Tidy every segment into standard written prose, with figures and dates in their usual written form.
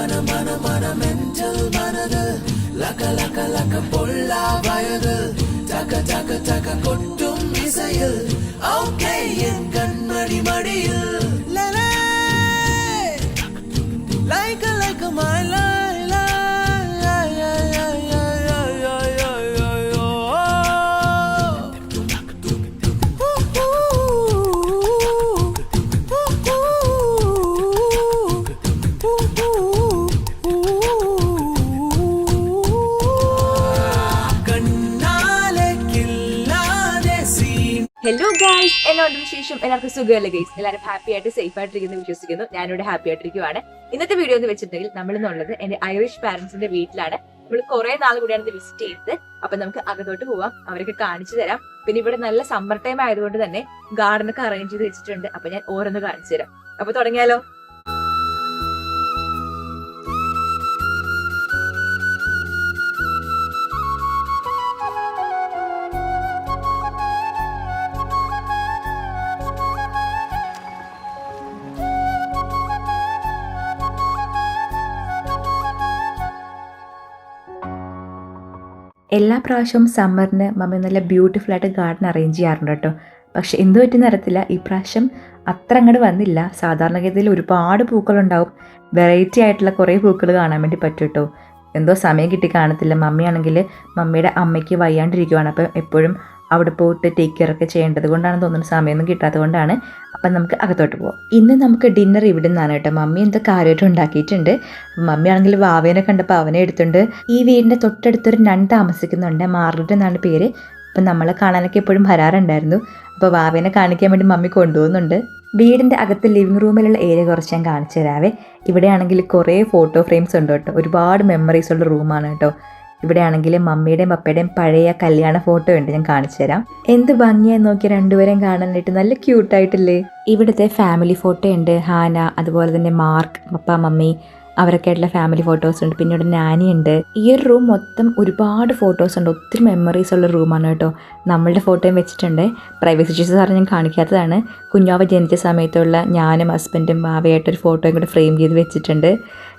mental manadal laka laka laka polla vayadal taka taka taka kottum isayil okay en kanmadi madiyil lele like my life. Hello guys, എന്നോട് വിശേഷം എല്ലാവർക്കും സുഖമല്ലേ guys? എല്ലാവരും happy ആയിട്ട് safe ആയിട്ടിരിക്കുന്നു വിശ്വസിക്കുന്നു. ഞാനിവിടെ happy ആയിട്ടിരിക്കുവാണ്. ഇന്നത്തെ വീഡിയോ എന്ന് വെച്ചിട്ടുണ്ടെങ്കിൽ നമ്മളിന്നുള്ളത് എന്റെ ഐറിഷ് പാരന്റ്സിന്റെ വീട്ടിലാണ്. നമ്മൾ കുറെ നാൾ കൂടിയാണ് ഇത് വിസിറ്റ് ചെയ്തത്. അപ്പൊ നമുക്ക് അകത്തോട്ട് പോവാം, അവരൊക്കെ കാണിച്ചു തരാം. പിന്നെ ഇവിടെ നല്ല സമ്മർ ടൈം ആയതുകൊണ്ട് തന്നെ ഗാർഡനൊക്കെ അറേഞ്ച് ചെയ്ത് വെച്ചിട്ടുണ്ട്. അപ്പൊ ഞാൻ ഓരോന്ന് കാണിച്ചു തരാം. അപ്പൊ തുടങ്ങിയാലോ? എല്ലാ പ്രാവശ്യവും സമ്മറിന് മമ്മി നല്ല ബ്യൂട്ടിഫുൾ ആയിട്ട് ഗാർഡൻ അറേഞ്ച് ചെയ്യാറുണ്ട് കേട്ടോ. പക്ഷെ എന്ത് പറ്റിയെന്ന് അറിയത്തില്ല, ഈ പ്രാവശ്യം അത്ര അങ്ങോട്ട് വന്നില്ല. സാധാരണഗതിയിൽ ഒരുപാട് പൂക്കളുണ്ടാവും, വെറൈറ്റി ആയിട്ടുള്ള കുറേ പൂക്കൾ കാണാൻ വേണ്ടി പറ്റും കേട്ടോ. എന്തോ സമയം കിട്ടി കാണത്തില്ല. മമ്മിയാണെങ്കിൽ മമ്മിയുടെ അമ്മയ്ക്ക് വയ്യാണ്ടിരിക്കുവാണ്. അപ്പം എപ്പോഴും അവിടെ പോയിട്ട് ടേക്ക് കെയർ ഒക്കെ ചെയ്യേണ്ടത് കൊണ്ടാണ് തോന്നുന്നത്, സമയമൊന്നും കിട്ടാത്തത് കൊണ്ടാണ്. അപ്പം നമുക്ക് അകത്തോട്ട് പോകാം. ഇന്ന് നമുക്ക് ഡിന്നർ ഇവിടെ നിന്നാണ് കേട്ടോ. മമ്മി എന്തോ കാര്യമായിട്ട് ഉണ്ടാക്കിയിട്ടുണ്ട്. മമ്മി ആണെങ്കിൽ വാവേനെ കണ്ടപ്പോൾ അവനെ എടുത്തുണ്ട്. ഈ വീടിൻ്റെ തൊട്ടടുത്തൊരു നൺ താമസിക്കുന്നുണ്ട്, മാർഗരറ്റ് എന്നാണ് പേര്. അപ്പം നമ്മളെ കാണാനൊക്കെ എപ്പോഴും വരാറുണ്ടായിരുന്നു. അപ്പോൾ വാവേനെ കാണിക്കാൻ വേണ്ടി മമ്മി കൊണ്ടുപോകുന്നുണ്ട്. വീടിൻ്റെ അകത്ത് ലിവിങ് റൂമിലുള്ള ഏരിയ കുറച്ച് ഞാൻ കാണിച്ചു തരാവേ. ഇവിടെയാണെങ്കിൽ കുറേ ഫോട്ടോ ഫ്രെയിംസ് ഉണ്ട് കേട്ടോ. ഒരുപാട് മെമ്മറീസ് ഉള്ള റൂമാണ് കേട്ടോ. ഇവിടെ ആണെങ്കിൽ മമ്മിയുടെയും പപ്പയുടെയും പഴയ കല്യാണ ഫോട്ടോ ഉണ്ട്, ഞാൻ കാണിച്ചു തരാം. എന്ത് ഭംഗിയായി നോക്കി രണ്ടുപേരെയും കാണാനായിട്ട്, നല്ല ക്യൂട്ടായിട്ടില്ലേ. ഇവിടുത്തെ ഫാമിലി ഫോട്ടോ ഉണ്ട്, ഹാന, അതുപോലെ തന്നെ മാർക്ക്, പപ്പ, മമ്മി, അവരൊക്കെ ആയിട്ടുള്ള ഫാമിലി ഫോട്ടോസ് ഉണ്ട്. പിന്നെ ഇവിടെ നാനി ഉണ്ട്. ഈ ഒരു റൂം മൊത്തം ഒരുപാട് ഫോട്ടോസ് ഉണ്ട്, ഒത്തിരി മെമ്മറീസ് ഉള്ള റൂമാണ് കേട്ടോ. നമ്മളുടെ ഫോട്ടോയും വെച്ചിട്ടുണ്ട്. പ്രൈവസി ഇഷ്യൂസ് കാരണം ഞാൻ കാണിക്കാത്തതാണ്. കുഞ്ഞാവ ജനിച്ച സമയത്തുള്ള ഞാനും ഹസ്ബൻഡും ഭാവയായിട്ടൊരു ഫോട്ടോയും കൂടെ ഫ്രെയിം ചെയ്ത് വെച്ചിട്ടുണ്ട്.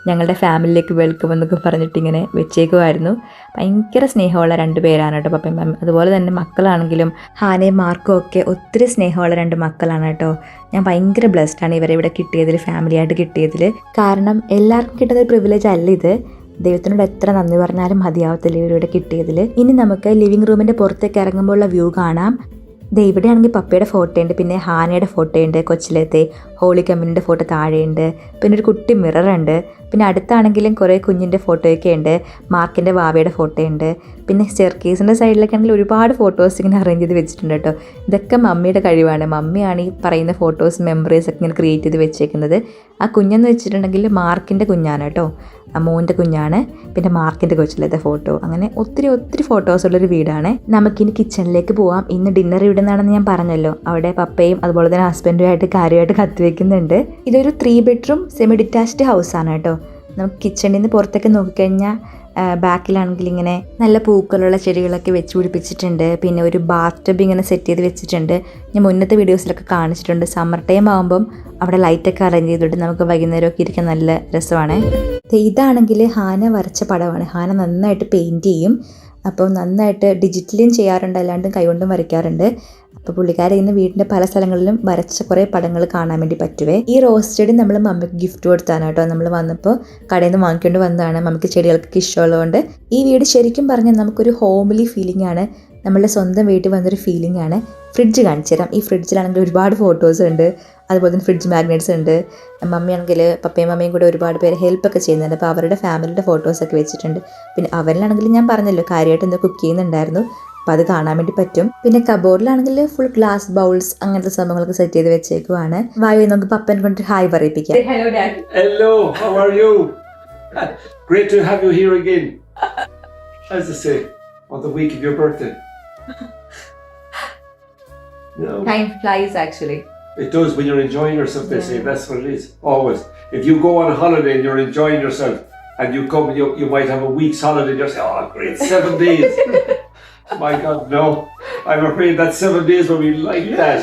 ഞങ്ങളുടെ ഫാമിലിയിലേക്ക് വെൽക്കം എന്നൊക്കെ പറഞ്ഞിട്ട് ഇങ്ങനെ വെച്ചേക്കുമായിരുന്നു. ഭയങ്കര സ്നേഹമുള്ള രണ്ട് പേരാണ് കേട്ടോ പപ്പയും മമ്മി. അതുപോലെ തന്നെ മക്കളാണെങ്കിലും ഹാനയും മാർക്കും ഒക്കെ ഒത്തിരി സ്നേഹമുള്ള രണ്ട് മക്കളാണ് കേട്ടോ. ഞാൻ ഭയങ്കര ബ്ലെസ്ഡാണ് ഇവരെ ഇവിടെ കിട്ടിയതിൽ, ഫാമിലിയായിട്ട് കിട്ടിയതിൽ. കാരണം എല്ലാവർക്കും കിട്ടുന്ന ഒരു പ്രിവിലേജ് അല്ല ഇത്. ദൈവത്തിനോട് എത്ര നന്ദി പറഞ്ഞാലും മതിയാവത്തില്ല ഇവരിവിടെ കിട്ടിയതിൽ. ഇനി നമുക്ക് ലിവിങ് റൂമിൻ്റെ പുറത്തേക്ക് ഇറങ്ങുമ്പോഴുള്ള വ്യൂ കാണാം. ഇവിടെ ആണെങ്കിൽ പപ്പയുടെ ഫോട്ടോ ഉണ്ട്, പിന്നെ ഹാനയുടെ ഫോട്ടോ ഉണ്ട്, കൊച്ചിലത്തെ ഹോളി കമ്മിൻ്റെ ഫോട്ടോ താഴെയുണ്ട്, പിന്നെ ഒരു കുട്ടി മിററുണ്ട്. പിന്നെ അടുത്താണെങ്കിലും കുറേ കുഞ്ഞിൻ്റെ ഫോട്ടോയൊക്കെ ഉണ്ട്, മാർക്കിൻ്റെ വാവയുടെ ഫോട്ടോ ഉണ്ട്. പിന്നെ സ്റ്റെയർകേസിൻ്റെ സൈഡിലൊക്കെ ആണെങ്കിൽ ഒരുപാട് ഫോട്ടോസ് ഇങ്ങനെ അറേഞ്ച് ചെയ്ത് വെച്ചിട്ടുണ്ട് കേട്ടോ. ഇതൊക്കെ മമ്മിയുടെ കഴിവാണ്. മമ്മിയാണ് ഈ പറയുന്ന ഫോട്ടോസ് മെമ്മറീസ് ഒക്കെ ഇങ്ങനെ ക്രിയേറ്റ് ചെയ്ത് വെച്ചേക്കുന്നത്. ആ കുഞ്ഞെന്ന് വെച്ചിട്ടുണ്ടെങ്കിൽ മാർക്കിൻ്റെ കുഞ്ഞാണ് കേട്ടോ, മോൻ്റെ കുഞ്ഞാണ്. പിന്നെ മാർക്കിൻ്റെ കൊച്ചിലത്തെ ഫോട്ടോ. അങ്ങനെ ഒത്തിരി ഒത്തിരി ഫോട്ടോസ് ഉള്ളൊരു വീടാണ്. നമുക്കിനി കിച്ചണിലേക്ക് പോവാം. ഇന്ന് ഡിന്നർ ഇവിടെ നിന്നാണെന്ന് ഞാൻ പറഞ്ഞല്ലോ. അവിടെ പപ്പയും അതുപോലെ തന്നെ ഹസ്ബൻഡുമായിട്ട് കാര്യമായിട്ട് കത്തിവെക്കുന്നുണ്ട്. ഇതൊരു 3 ബെഡ്റൂം സെമി ഡിറ്റാച്ച്ഡ് ഹൗസാണ് കേട്ടോ. നമുക്ക് കിച്ചണിൽ നിന്ന് പുറത്തേക്ക് നോക്കിക്കഴിഞ്ഞാൽ ബാക്കിലാണെങ്കിൽ ഇങ്ങനെ നല്ല പൂക്കളുള്ള ചെടികളൊക്കെ വെച്ച് പിടിപ്പിച്ചിട്ടുണ്ട്. പിന്നെ ഒരു ബാത്ത് ടബ് ഇങ്ങനെ സെറ്റ് ചെയ്ത് വെച്ചിട്ടുണ്ട്. ഞാൻ മുന്നത്തെ വീഡിയോസിലൊക്കെ കാണിച്ചിട്ടുണ്ട്. സമ്മർ ടൈം ആകുമ്പം അവിടെ ലൈറ്റൊക്കെ അറേഞ്ച് ചെയ്തിട്ട് നമുക്ക് വൈകുന്നേരമൊക്കെ ഇരിക്കാൻ നല്ല രസമാണ്. ഇതാണെങ്കിൽ ഹാന വരച്ച പടമാണ്. ഹാന നന്നായിട്ട് പെയിൻറ്റ് ചെയ്യും. അപ്പോൾ നന്നായിട്ട് ഡിജിറ്റലിയും ചെയ്യാറുണ്ട്, അല്ലാണ്ടും കൈകൊണ്ടും വരയ്ക്കാറുണ്ട്. അപ്പോൾ പുള്ളിക്കാരെ ഇന്ന് വീടിൻ്റെ പല സ്ഥലങ്ങളിലും വരച്ച കുറേ പടങ്ങൾ കാണാൻ വേണ്ടി പറ്റുവേ. ഈ റോസ് ചെടി നമ്മൾ മമ്മിക്ക് ഗിഫ്റ്റ് കൊടുത്താണ് കേട്ടോ. നമ്മൾ വന്നപ്പോൾ കടയിൽ നിന്ന് വാങ്ങിക്കൊണ്ട് വന്നതാണ്. മമ്മിക്ക് ചെടികൾക്ക് ഇഷ്ടമുള്ളതുകൊണ്ട്. ഈ വീട് ശരിക്കും പറഞ്ഞാൽ നമുക്കൊരു ഹോംലി ഫീലിംഗ് ആണ്, നമ്മളുടെ സ്വന്തം വീട്ടിൽ വന്നൊരു ഫീലിംഗ് ആണ്. ഫ്രിഡ്ജ് കാണിച്ചു തരാം. ഈ ഫ്രിഡ്ജിലാണെങ്കിൽ ഒരുപാട് ഫോട്ടോസ് ഉണ്ട്, അതുപോലെ തന്നെ ഫ്രിഡ്ജ് മാഗ്നറ്റ്സ് ഉണ്ട്. മമ്മിയാണെങ്കിൽ പപ്പയും മമ്മിയും കൂടെ ഒരുപാട് പേര് ഹെൽപ്പൊക്കെ ചെയ്യുന്നുണ്ട്. അപ്പോൾ അവരുടെ ഫാമിലിയുടെ ഫോട്ടോസൊക്കെ വെച്ചിട്ടുണ്ട്. പിന്നെ അവരിലാണെങ്കിൽ ഞാൻ പറഞ്ഞല്ലോ കാര്യമായിട്ട് ഇന്ന് കുക്ക് ചെയ്യുന്നുണ്ടായിരുന്നു. അപ്പോൾ അത് കാണാൻ വേണ്ടി പറ്റും. പിന്നെ കബോർഡിലാണെങ്കിൽ ഫുൾ ഗ്ലാസ് ബൗൾസ് അങ്ങനത്തെ സംഭവങ്ങളൊക്കെ സെറ്റ് ചെയ്ത് വെച്ചേക്കുവാണ്. വായു നമുക്ക് പപ്പനെ കൊണ്ട് hi പറയിപ്പിക്കാം. Hello, Dad. Hello, how are you? Great to have you here again. As I say, on the week of your birthday. No. Time flies actually. It does when you're enjoying yourself, they say. That's what it is, always. If you go on a holiday and you're enjoying yourself and you come, you might have a week's holiday and you're saying, oh great, 7 days. My God, no. I'm afraid that 7 days will be like that.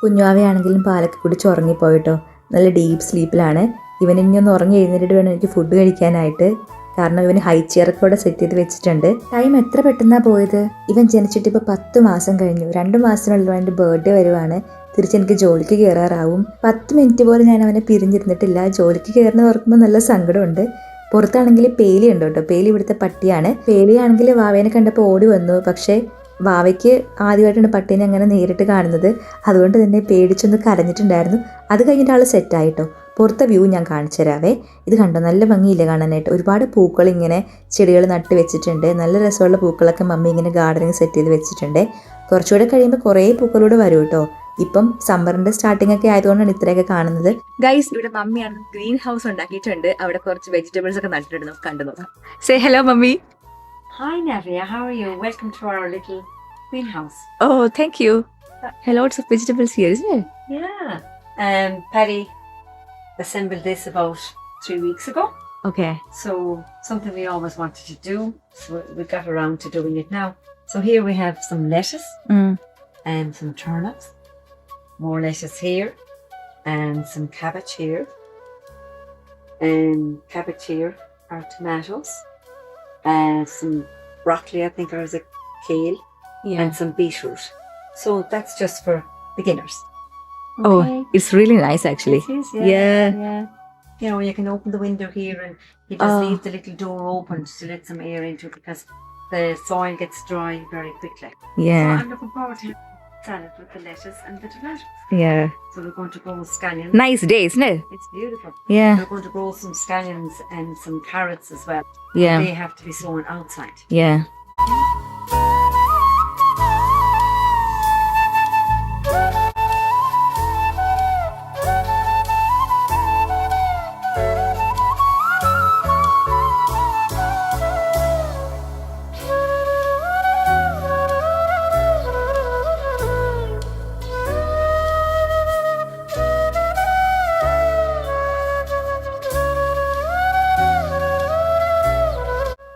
കുഞ്ഞാവയാണെങ്കിലും പാലൊക്കെ കുടിച്ച് ഉറങ്ങിപ്പോയിട്ടോ. നല്ല deep സ്ലീപ്പിലാണ്. ഇവൻ ഇനി ഒന്ന് ഉറങ്ങി എഴുന്നേറ്റ് വേണം എനിക്ക് ഫുഡ് കഴിക്കാനായിട്ട്. കാരണം ഇവന് ഹൈ ചെയറൊക്കെ ഇവിടെ സെറ്റ് ചെയ്ത് വെച്ചിട്ടുണ്ട്. ടൈം എത്ര പെട്ടെന്നാണ് പോയത്. ഇവൻ ജനിച്ചിട്ട് ഇപ്പോൾ 10 മാസം കഴിഞ്ഞു. 2 മാസത്തിനുള്ളിൽ എൻ്റെ ബർത്ത്ഡേ വരുവാണ്. തിരിച്ചെനിക്ക് ജോലിക്ക് കയറാറാവും. 10 മിനിറ്റ് പോലും ഞാൻ അവനെ പിരിഞ്ഞിരുന്നിട്ടില്ല. ജോലിക്ക് കയറുന്നത് ഓർക്കുമ്പോൾ നല്ല സങ്കടമുണ്ട്. പുറത്താണെങ്കിൽ പേലി ഉണ്ട് കേട്ടോ. പേലി ഇവിടുത്തെ പട്ടിയാണ്. പേലിയാണെങ്കിൽ വാവേനെ കണ്ടപ്പോൾ ഓടി വന്നു. പക്ഷേ വാവയ്ക്ക് ആദ്യമായിട്ടാണ് പട്ടീനെ അങ്ങനെ നേരിട്ട് കാണുന്നത്. അതുകൊണ്ട് തന്നെ പേടിച്ചൊന്ന് കരഞ്ഞിട്ടുണ്ടായിരുന്നു. അത് കഴിഞ്ഞിട്ട് ആൾ സെറ്റായിട്ടോ. പുറത്തെ വ്യൂ ഞാൻ കാണിച്ചു തരാവേ. ഇത് കണ്ടോ, നല്ല ഭംഗിയില്ല കാണാനായിട്ട്. ഒരുപാട് പൂക്കൾ ഇങ്ങനെ ചെടികൾ നട്ട് വെച്ചിട്ടുണ്ട്. നല്ല രസമുള്ള പൂക്കളൊക്കെ മമ്മി ഇങ്ങനെ ഗാർഡനിങ് സെറ്റ് ചെയ്ത് വെച്ചിട്ടുണ്ട്. കുറച്ചുകൂടെ കഴിയുമ്പോൾ കുറേ പൂക്കളൂടെ വരും കേട്ടോ. ഇപ്പം സമ്മറിന്റെ സ്റ്റാർട്ടിംഗ് ഒക്കെ ആയതുകൊണ്ടാണ് ഇത്രയൊക്കെ കാണുന്നത്. ഗൈസ്, ഇവിടെ മമ്മിയാണ് ഗ്രീൻ ഹൗസ് ഉണ്ടാക്കിയിട്ടുണ്ട്. അവിടെ കുറച്ച് വെജിറ്റബിൾസ് ഒക്കെ നട്ടിട്ടുണ്ട്. കണ്ടു നോക്കാം. Say hello mummy. Hi Navia, how are you? Welcome to our little greenhouse. Oh, thank you. Lots of vegetables here, isn't it? Yeah. Patty assembled this about 3 weeks ago. Okay. So something we always wanted to do. So we got around to doing it now. So here we have some lettuce and some turnips. More lettuce here and some cabbage here. And cabbage here are tomatoes. Some broccoli, I think, or is it kale? Yeah. And some beetroot. So that's just for beginners. Oh, it's really nice actually. It is, Yeah. yeah. You know, you can open the window here and you just Oh. leave the little door open to let some air into it because the soil gets dry very quickly. Yeah. So I'm looking forward to salad with the lettuce and the tomatoes. Yeah. So we're going to grow scallions. Nice day, isn't it? It's beautiful. Yeah. We're going to grow some scallions and some carrots as well. Yeah. They have to be sown outside. Yeah.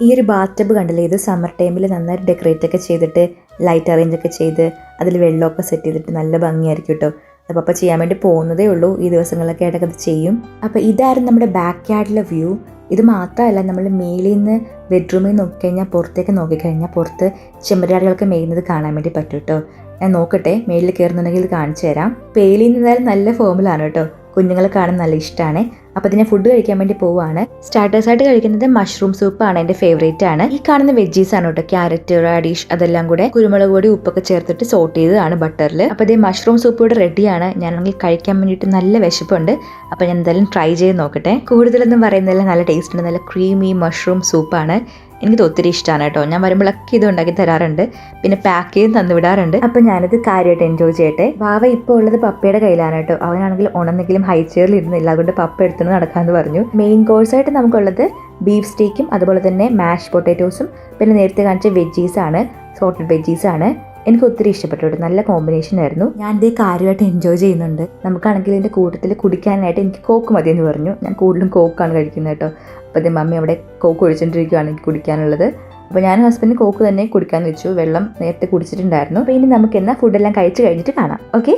ഈ ഒരു Baat tub കണ്ടില്ലേ, ഇത് summer ടൈമിൽ നന്നായിട്ട് decorate ഒക്കെ ചെയ്തിട്ട് light arrange ഒക്കെ ചെയ്ത് അതിൽ വെള്ളമൊക്കെ സെറ്റ് ചെയ്തിട്ട് നല്ല ഭംഗിയായിരിക്കും കേട്ടോ. അപ്പോൾ അപ്പോൾ ചെയ്യാൻ വേണ്ടി പോകുന്നതേ ഉള്ളൂ. ഈ ദിവസങ്ങളിലൊക്കെ ആയിട്ടൊക്കെ അത് ചെയ്യും. അപ്പോൾ ഇതായിരുന്നു നമ്മുടെ ബാക്ക് യാർഡിലെ വ്യൂ. ഇത് മാത്രമല്ല, നമ്മൾ മേളിൽ നിന്ന് ബെഡ്റൂമിൽ നോക്കിക്കഴിഞ്ഞാൽ പുറത്തേക്ക് നോക്കിക്കഴിഞ്ഞാൽ പുറത്ത് ചെമ്മരിയാടുകൾക്ക് മേയുന്നത് കാണാൻ വേണ്ടി പറ്റും കേട്ടോ. ഞാൻ നോക്കട്ടെ, മേളിൽ കയറുന്നുണ്ടെങ്കിൽ ഇത് കാണിച്ചു തരാം. പേലിൽ നിന്നാലും നല്ല ഫോമിലാണ് കേട്ടോ. കുഞ്ഞുങ്ങളെ കാണാൻ നല്ല ഇഷ്ടമാണ്. അപ്പോൾ ഇതിനെ ഫുഡ് കഴിക്കാൻ വേണ്ടി പോവുകയാണ്. സ്റ്റാർട്ടേഴ്സായിട്ട് കഴിക്കുന്നത് മഷ്റൂം സൂപ്പാണ്, എൻ്റെ ഫേവറേറ്റ് ആണ്. ഈ കാണുന്ന വെജീസ് ആണ് കേട്ടോ. ക്യാരറ്റ്, റാഡിഷ് അതെല്ലാം കൂടെ കുരുമുളക് പൊടി ഉപ്പൊക്കെ ചേർത്തിട്ട് സോട്ട് ചെയ്തതാണ് ബട്ടറിൽ. അപ്പോൾ ഇത് മഷ്റൂം സൂപ്പ് ഇവിടെ റെഡിയാണ്. ഞാനാണെങ്കിൽ കഴിക്കാൻ വേണ്ടിയിട്ട് നല്ല വിശപ്പുണ്ട്. അപ്പോൾ ഞാൻ എന്തായാലും ട്രൈ ചെയ്ത് നോക്കട്ടെ. കൂടുതലൊന്നും പറയുന്നില്ല, നല്ല ടേസ്റ്റ് ഉണ്ട്. നല്ല ക്രീമി മഷ്റൂം സൂപ്പാണ്. എനിക്കിത് ഒത്തിരി ഇഷ്ടമാണ് കേട്ടോ. ഞാൻ വരുമ്പോഴൊക്കെ ഇത് ഉണ്ടാക്കി തരാറുണ്ട്, പിന്നെ പാക്ക് ചെയ്ത് തന്നുവിടാറുണ്ട്. അപ്പോൾ ഞാനിത് കാര്യമായിട്ട് എൻജോയ് ചെയ്യട്ടെ. വാവ ഇപ്പോൾ ഉള്ളത് പപ്പയുടെ കയ്യിലാണ് കേട്ടോ. അവനാണെങ്കിൽ ഉണന്നെങ്കിലും ഹൈ ചെയറിൽ ഇരുന്നില്ല, അതുകൊണ്ട് പപ്പ എടുത്തുകൊണ്ട് നടക്കാമെന്ന് പറഞ്ഞു. മെയിൻ കോഴ്സായിട്ട് നമുക്കുള്ളത് ബീഫ് സ്റ്റേക്കും അതുപോലെ തന്നെ മാഷ് പൊട്ടാറ്റോസും പിന്നെ നേരത്തെ കാണിച്ച വെജീസാണ്, സോട്ടഡ് വെജീസാണ്. എനിക്ക് ഒത്തിരി ഇഷ്ടപ്പെട്ടു കേട്ടോ. നല്ല കോമ്പിനേഷൻ ആയിരുന്നു. ഞാൻ ഇതേ കാര്യമായിട്ട് എൻജോയ് ചെയ്യുന്നുണ്ട്. നമുക്കാണെങ്കിൽ ഇതിൻ്റെ കൂട്ടത്തിൽ കുടിക്കാനായിട്ട് എനിക്ക് കോക്ക് മതിയെന്ന് പറഞ്ഞു. ഞാൻ കൂടുതലും കോക്കാണ് കഴിക്കുന്നത് കേട്ടോ. അപ്പോൾ ഇത് മമ്മി അവിടെ കോക്ക് ഒഴിച്ചുകൊണ്ടിരിക്കുകയാണ് എനിക്ക് കുടിക്കാനുള്ളത്. അപ്പോൾ ഞാൻ ഹസ്ബൻഡിന് കോക്ക് തന്നെ കുടിക്കാൻ വെച്ചു. വെള്ളം നേരത്തെ കുടിച്ചിട്ടുണ്ടായിരുന്നു. അപ്പോൾ ഇനി നമുക്ക് എന്നാൽ ഫുഡെല്ലാം കഴിച്ച് കഴിഞ്ഞിട്ട് കാണാം. ഓക്കെ,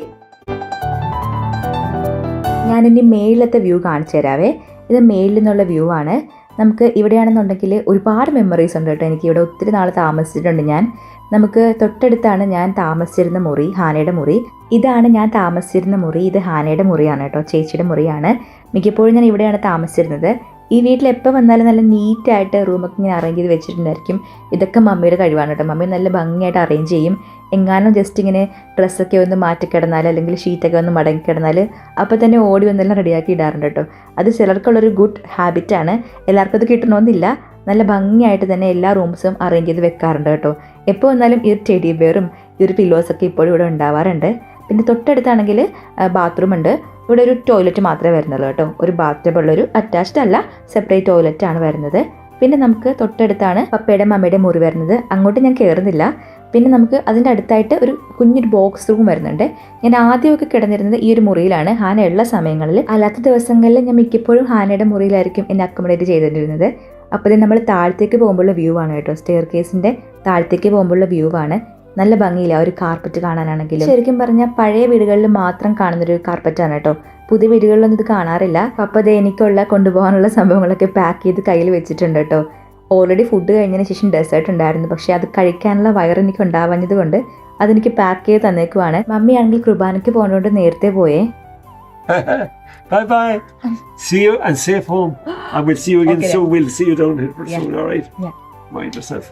ഞാനിനി മേളിലത്തെ വ്യൂ കാണിച്ചു തരാവേ. ഇത് മേളിൽ നിന്നുള്ള വ്യൂ ആണ്. നമുക്ക് ഇവിടെയാണെന്നുണ്ടെങ്കിൽ ഒരുപാട് മെമ്മറീസ് ഉണ്ട് കേട്ടോ. എനിക്ക് ഇവിടെ ഒത്തിരി നാൾ താമസിച്ചിട്ടുണ്ട് ഞാൻ. നമുക്ക് തൊട്ടടുത്താണ് ഞാൻ താമസിച്ചിരുന്ന മുറി, ഹാനയുടെ മുറി. ഇതാണ് ഞാൻ താമസിച്ചിരുന്ന മുറി. ഇത് ഹാനയുടെ മുറിയാണ് കേട്ടോ, ചേച്ചിയുടെ മുറിയാണ്. മിക്കപ്പോഴും ഞാൻ ഇവിടെയാണ് താമസിച്ചിരുന്നത്. ഈ വീട്ടിൽ എപ്പോൾ വന്നാലും നല്ല നീറ്റായിട്ട് റൂമൊക്കെ ഇങ്ങനെ അറേഞ്ച് ചെയ്ത് വെച്ചിട്ടുണ്ടായിരിക്കും. ഇതൊക്കെ മമ്മിയുടെ കഴിവാണ് കേട്ടോ. മമ്മി നല്ല ഭംഗിയായിട്ട് അറേഞ്ച് ചെയ്യും. എങ്ങാനും ജസ്റ്റ് ഇങ്ങനെ ഡ്രസ്സൊക്കെ ഒന്ന് മാറ്റിക്കിടന്നാൽ അല്ലെങ്കിൽ ഷീറ്റൊക്കെ ഒന്ന് മടങ്ങി കിടന്നാൽ അപ്പോൾ തന്നെ ഓടി വന്നെല്ലാം റെഡിയാക്കി ഇടാറുണ്ട് കേട്ടോ. അത് ചിലർക്കുള്ളൊരു ഗുഡ് ഹാബിറ്റാണ്. എല്ലാവർക്കും അത് കിട്ടണമെന്നില്ല. നല്ല ഭംഗിയായിട്ട് തന്നെ എല്ലാ റൂംസും അറേഞ്ച് ചെയ്ത് വെക്കാറുണ്ട് കേട്ടോ. എപ്പോൾ വന്നാലും ഈ ഒരു ടെഡി ബെയറും ഈ ഒരു പില്ലോസൊക്കെ ഇപ്പോഴും ഇവിടെ ഉണ്ടാവാറുണ്ട്. പിന്നെ തൊട്ടടുത്താണെങ്കിൽ ബാത്റൂം ഉണ്ട്. ഇവിടെ ഒരു ടോയ്ലറ്റ് മാത്രമേ വരുന്നുള്ളൂ കേട്ടോ. ഒരു ബാത്ത് ടബ് ഉള്ളൊരു അറ്റാച്ച്ഡ് അല്ല, സെപ്പറേറ്റ് ടോയ്ലറ്റ് ആണ് വരുന്നത്. പിന്നെ നമുക്ക് തൊട്ടടുത്താണ് പപ്പയുടെ മമ്മയുടെ മുറി വരുന്നത്. അങ്ങോട്ട് ഞാൻ കയറുന്നില്ല. പിന്നെ നമുക്ക് അതിൻ്റെ അടുത്തായിട്ട് ഒരു കുഞ്ഞൊരു ബോക്സ് റൂം വരുന്നുണ്ട്. ഞാൻ ആദ്യമൊക്കെ കിടന്നിരുന്നത് ഈ ഒരു മുറിയിലാണ് ഹാന ഉള്ള സമയങ്ങളിൽ. അല്ലാത്ത ദിവസങ്ങളിൽ ഞാൻ മിക്കപ്പോഴും ഹാനയുടെ മുറിയിലായിരിക്കും എന്നെ അക്കോമഡേറ്റ് ചെയ്തിട്ടിരുന്നത്. അപ്പോൾ ഇത് നമ്മൾ താഴത്തേക്ക് പോകുമ്പോഴുള്ള വ്യൂ ആണ് കേട്ടോ. സ്റ്റെയർ കേസിൻ്റെ താഴത്തേക്ക് പോകുമ്പോഴുള്ള വ്യൂ ആണ്. നല്ല ഭംഗിയില്ല ഒരു കാർപ്പറ്റ് കാണാനാണെങ്കിലും. ശരിക്കും പറഞ്ഞാൽ പഴയ വീടുകളിൽ മാത്രം കാണുന്നൊരു കാർപ്പറ്റാണ് കേട്ടോ. പുതിയ വീടുകളിലൊന്നും ഇത് കാണാറില്ല. പപ്പ ദേ എനിക്കുള്ള കൊണ്ടുപോകാനുള്ള സംഭവങ്ങളൊക്കെ പാക്ക് ചെയ്ത് കയ്യിൽ വെച്ചിട്ടുണ്ട് കേട്ടോ. ഓൾറെഡി ഫുഡ് കഴിഞ്ഞതിന് ശേഷം ഡെസേർട്ട് ഉണ്ടായിരുന്നു, പക്ഷേ അത് കഴിക്കാനുള്ള വയറ് എനിക്ക് ഉണ്ടാവാഞ്ഞത് കൊണ്ട് അതെനിക്ക് പാക്ക് ചെയ്ത് തന്നേക്കുവാണ്. മമ്മിയാണെങ്കിൽ കുർബാനയ്ക്ക് പോകുന്നതുകൊണ്ട് നേരത്തെ പോയേ. Bye bye. See you and safe home. And we'll see you again Okay. soon. We'll see you down here soon, all right? Yeah. Mind yourself.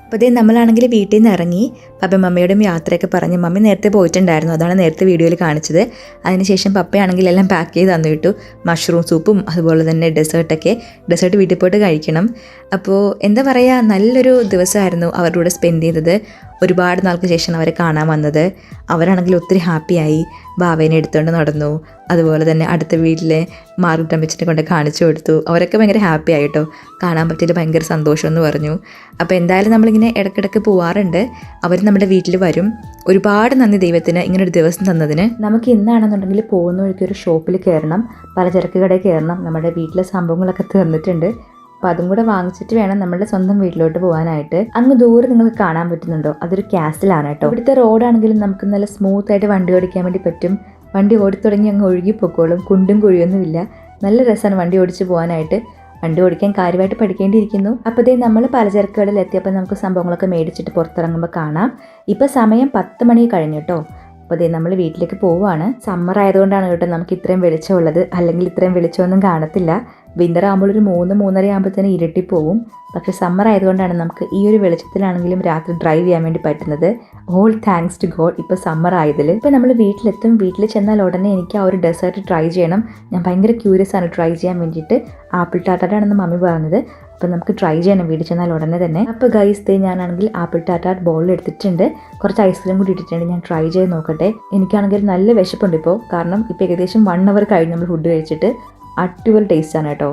അപ്പോൾ ഇതേ നമ്മളാണെങ്കിൽ വീട്ടിൽ നിന്ന് ഇറങ്ങി പപ്പ മമ്മിയോടും യാത്രയൊക്കെ പറഞ്ഞ് മമ്മി നേരത്തെ പോയിട്ടുണ്ടായിരുന്നു, അതാണ് നേരത്തെ വീഡിയോയിൽ കാണിച്ചത്. അതിനുശേഷം പപ്പയാണെങ്കിൽ എല്ലാം പാക്ക് ചെയ്ത് തന്നു വിട്ടു. മഷ്റൂം സൂപ്പും അതുപോലെ തന്നെ ഡെസേർട്ട് വീട്ടിൽ പോയിട്ട് കഴിക്കണം. അപ്പോൾ എന്താ പറയുക, നല്ലൊരു ദിവസമായിരുന്നു അവരുടെ കൂടെ സ്പെൻഡ് ചെയ്തത്. ഒരുപാട് നാൾക്ക് ശേഷം അവരെ കാണാൻ വന്നത്. അവരാണെങ്കിൽ ഒത്തിരി ഹാപ്പിയായി, ബാവേനെ എടുത്തുകൊണ്ട് നടന്നു. അതുപോലെ തന്നെ അടുത്ത വീട്ടിലെ മാർഗട്ടമ്മച്ചിനെ കൊണ്ട് കാണിച്ചു കൊടുത്തു. അവരൊക്കെ ഭയങ്കര ഹാപ്പി ആയിട്ടോ, കാണാൻ പറ്റിയിട്ട് ഭയങ്കര സന്തോഷമെന്ന് പറഞ്ഞു. അപ്പോൾ എന്തായാലും നമ്മളിങ്ങനെ ഇടയ്ക്കിടയ്ക്ക് പോവാറുണ്ട്. അവർ നമ്മുടെ വീട്ടിൽ വരും. ഒരുപാട് നന്ദി ദൈവത്തിന് ഇങ്ങനൊരു ദിവസം തന്നതിന്. നമുക്ക് ഇന്നാണെന്നുണ്ടെങ്കിൽ പോകുന്ന വഴിക്ക് ഒരു ഷോപ്പിൽ കയറണം, പലചരക്ക് കടയിൽ കയറണം. നമ്മുടെ വീട്ടിലെ സംഭവങ്ങളൊക്കെ തീർന്നിട്ടുണ്ട്. അപ്പോൾ അതും കൂടെ വാങ്ങിച്ചിട്ട് വേണം നമ്മുടെ സ്വന്തം വീട്ടിലോട്ട് പോകാനായിട്ട്. അങ്ങ് ദൂരെ നിങ്ങൾക്ക് കാണാൻ പറ്റുന്നുണ്ടോ, അതൊരു കാസിലാണ് കേട്ടോ. ഇവിടുത്തെ റോഡാണെങ്കിലും നമുക്ക് നല്ല സ്മൂത്തായിട്ട് വണ്ടി ഓടിക്കാൻ വേണ്ടി പറ്റും. വണ്ടി ഓടിത്തുടങ്ങി അങ്ങ് ഒഴുകി പൊക്കോളും, കുണ്ടും കുഴിയൊന്നുമില്ല. നല്ല രസമാണ് വണ്ടി ഓടിച്ച് പോകാനായിട്ട്. വണ്ടി ഓടിക്കാൻ കാര്യമായിട്ട് പഠിക്കേണ്ടിയിരിക്കുന്നു. അപ്പോൾ ഇതേ നമ്മൾ പലചരക്ക് കടയിൽ എത്തിയപ്പോൾ നമുക്ക് സംഭവങ്ങളൊക്കെ മേടിച്ചിട്ട് പുറത്തിറങ്ങുമ്പോൾ കാണാം. ഇപ്പോൾ സമയം 10 മണി കഴിഞ്ഞു കേട്ടോ. അപ്പോൾ ഇതേ നമ്മൾ വീട്ടിലേക്ക് പോവുകയാണ്. സമ്മർ ആയതുകൊണ്ടാണ് കേട്ടോ നമുക്ക് ഇത്രയും വെളിച്ചമുള്ളത്, അല്ലെങ്കിൽ ഇത്രയും വെളിച്ചമൊന്നും കാണത്തില്ല. വിൻ്റർ ആകുമ്പോൾ ഒരു 3-3:30 ആകുമ്പോഴത്തേന് ഇരുട്ടിപ്പോവും. പക്ഷേ സമ്മർ ആയതുകൊണ്ടാണ് നമുക്ക് ഈ ഒരു വെളിച്ചത്തിലാണെങ്കിലും രാത്രി ഡ്രൈവ് ചെയ്യാൻ വേണ്ടി പറ്റുന്നത്. ഓൾ താങ്ക്സ് ടു ഗോഡ് ഇപ്പോൾ സമ്മർ ആയതിൽ. ഇപ്പോൾ നമ്മൾ വീട്ടിലെത്തും. വീട്ടിൽ ചെന്നാൽ ഉടനെ എനിക്ക് ആ ഒരു ഡെസേർട്ട് ട്രൈ ചെയ്യണം. ഞാൻ ഭയങ്കര ക്യൂരിയസ് ആണ് ട്രൈ ചെയ്യാൻ വേണ്ടിയിട്ട്. ആപ്പിൾ ടാറ്റാട്ടാണെന്ന് മമ്മി പറഞ്ഞത്. അപ്പോൾ നമുക്ക് ട്രൈ ചെയ്യണം വീട്ടിൽ ചെന്നാൽ ഉടനെ തന്നെ. അപ്പോൾ ഗൈസ് ഞാനാണെങ്കിൽ ആപ്പിൾ ടാറ്റാട്ട് ബോളിൽ എടുത്തിട്ടുണ്ട്. കുറച്ച് ഐസ്ക്രീം കൂടി ഇട്ടിട്ടുണ്ട്. ഞാൻ ട്രൈ ചെയ്ത് നോക്കട്ടെ. എനിക്കാണെങ്കിൽ നല്ല വിശപ്പുണ്ട് ഇപ്പോൾ, കാരണം ഇപ്പോൾ ഏകദേശം 1 hour കഴിഞ്ഞ് നമ്മൾ ഫുഡ് കഴിച്ചിട്ട്. അടിപൊളി ടേസ്റ്റാണ് കേട്ടോ.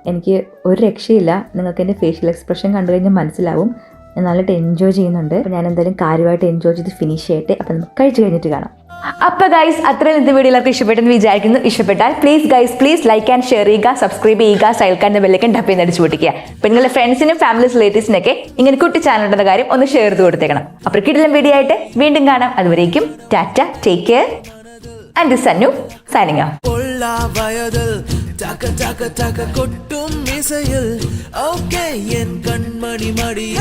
എനിക്ക് ഒരു രക്ഷയില്ല. നിങ്ങൾക്ക് എൻ്റെ ഫേഷ്യൽ എക്സ്പ്രഷൻ കണ്ടു കഴിഞ്ഞാൽ മനസ്സിലാവും ഞാൻ നല്ലതായിട്ട് എൻജോയ് ചെയ്യുന്നുണ്ട്. അപ്പോൾ ഞാൻ എന്തായാലും കാര്യമായിട്ട് എൻജോയ് ചെയ്ത് ഫിനിഷ് ചെയ്യട്ടെ. അപ്പോൾ നമുക്ക് കഴിച്ച് കഴിഞ്ഞിട്ട് കാണാം. അപ്പോൾ ഗൈസ് അത്രയും ഇന്നത്തെ വീഡിയോ എല്ലാവർക്കും ഇഷ്ടപ്പെട്ടെന്ന് വിചാരിക്കുന്നു. ഇഷ്ടപ്പെട്ടാൽ പ്ലീസ് ലൈക്ക് ആൻഡ് ഷെയർ ചെയ്യുക, സബ്സ്ക്രൈബ് ചെയ്യുക, സൈൽക്കാൻ്റെ ബെല്ലൈക്കൻ ടപ്പ് ചെയ്ത് അടിച്ചു പൊട്ടിക്കുക. അപ്പോൾ നിങ്ങളുടെ ഫ്രണ്ട്സിനും ഫാമിലീസ് റിലേറ്റീവ്സിനൊക്കെ ഇങ്ങനെ കുട്ടി ചാനൽ ഉണ്ടെന്ന കാര്യം ഒന്ന് ഷെയർ ചെയ്ത് കൊടുത്തേക്കണം. അപ്പോൾ കിടിലൻ വീഡിയോ ആയിട്ട് വീണ്ടും കാണാം. അതുവരേക്കും ടാറ്റ, take care and this Sannu signing off. പൊള്ളാ വയതിൽ ടക ടക ടക കൊട്ടും ഇസையில் ഓക്കേ എൻ കൺമണി മടിയിൽ